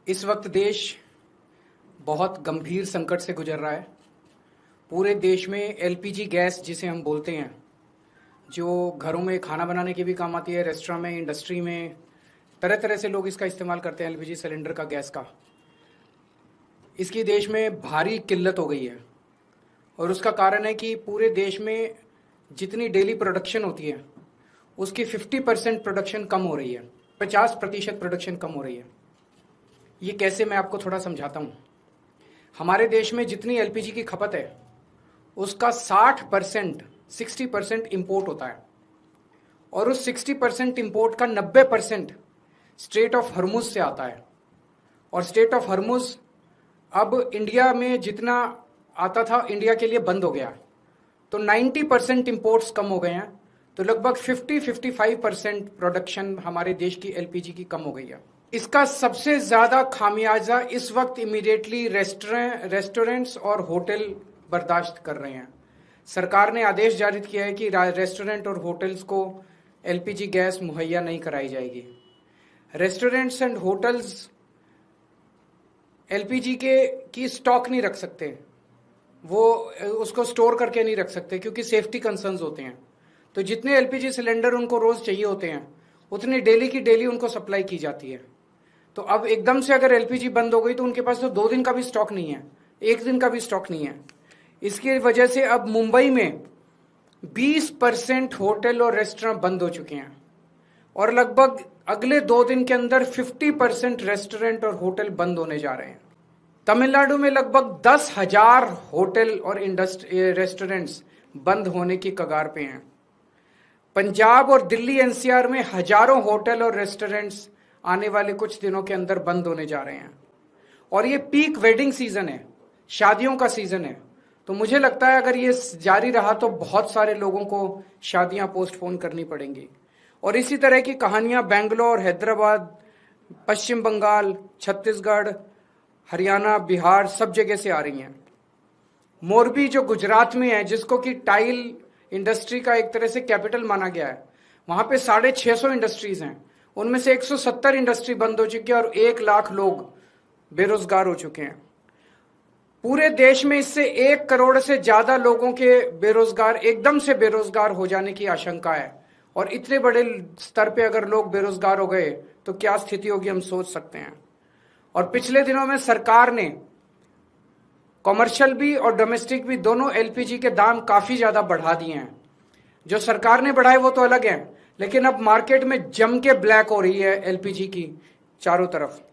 इस वक्त देश बहुत गंभीर संकट से गुजर रहा है। पूरे देश में एलपीजी गैस जिसे हम बोलते हैं, जो घरों में खाना बनाने के भी काम आती है, रेस्टोरेंट में, इंडस्ट्री में, तरह तरह से लोग इसका इस्तेमाल करते हैं एलपीजी सिलेंडर का, गैस का। इसकी देश में भारी किल्लत हो गई है और उसका कारण है कि पूरे देश में जितनी डेली प्रोडक्शन होती है उसकी 50% प्रोडक्शन कम हो रही है, 50% प्रोडक्शन कम हो रही है। ये कैसे, मैं आपको थोड़ा समझाता हूँ। हमारे देश में जितनी एलपीजी की खपत है उसका 60% इंपोर्ट होता है और उस 60% इंपोर्ट का 90% स्ट्रेट ऑफ हर्मुज से आता है। और स्ट्रेट ऑफ हर्मुज अब इंडिया में जितना आता था इंडिया के लिए बंद हो गया, तो 90% इंपोर्ट्स कम हो गए हैं। तो लगभग 50-55% प्रोडक्शन हमारे देश की एलपीजी की कम हो गई है। इसका सबसे ज्यादा खामियाजा इस वक्त इमीडिएटली रेस्टोरेंट्स और होटल बर्दाश्त कर रहे हैं। सरकार ने आदेश जारी किया है कि रेस्टोरेंट और होटल्स को एलपीजी गैस मुहैया नहीं कराई जाएगी। रेस्टोरेंट्स एंड होटल्स एलपीजी की स्टॉक नहीं रख सकते, वो उसको स्टोर करके नहीं रख सकते क्योंकि सेफ्टी कंसर्न्स होते हैं। तो जितने एलपीजी सिलेंडर उनको रोज चाहिए होते हैं उतनी डेली की डेली उनको सप्लाई की जाती है। तो अब एकदम से अगर एलपीजी बंद हो गई तो उनके पास तो 2 दिन का भी स्टॉक नहीं है, 1 दिन का भी स्टॉक नहीं है। इसकी वजह से अब मुंबई में 20% होटल और रेस्टोरेंट बंद हो चुके हैं और लगभग अगले 2 दिन के अंदर 50% रेस्टोरेंट और होटल बंद होने जा रहे हैं। तमिलनाडु में लगभग 10,000 होटल और रेस्टोरेंट्स बंद होने की कगार पे हैं। पंजाब और दिल्ली एनसीआर में हजारों होटल और रेस्टोरेंट्स आने वाले कुछ दिनों के अंदर बंद होने जा रहे हैं। और ये पीक वेडिंग सीजन है, शादियों का सीजन है। तो मुझे लगता है अगर ये जारी रहा तो बहुत सारे लोगों को शादियां पोस्टपोन करनी पड़ेंगी। और इसी तरह की कहानियां बेंगलोर, हैदराबाद, पश्चिम बंगाल, छत्तीसगढ़, हरियाणा, बिहार, सब जगह से आ रही हैं। मोरबी जो गुजरात में है, जिसको कि टाइल इंडस्ट्री का एक तरह से कैपिटल माना गया है, वहां पे 650 इंडस्ट्रीज हैं। उनमें से 170 इंडस्ट्री बंद हो चुकी है और 1 लाख लोग बेरोजगार हो चुके हैं। पूरे देश में इससे 1 करोड़ से ज्यादा लोगों के एकदम से बेरोजगार हो जाने की आशंका है। और इतने बड़े स्तर पे अगर लोग बेरोजगार हो गए तो क्या स्थिति होगी, हम सोच सकते हैं। और पिछले दिनों में सरकार ने कॉमर्शियल भी और डोमेस्टिक भी दोनों एलपीजी के दाम काफी ज्यादा बढ़ा दिए हैं। जो सरकार ने बढ़ाए वो तो अलग है, लेकिन अब मार्केट में जम के ब्लैक हो रही है एलपीजी की चारों तरफ।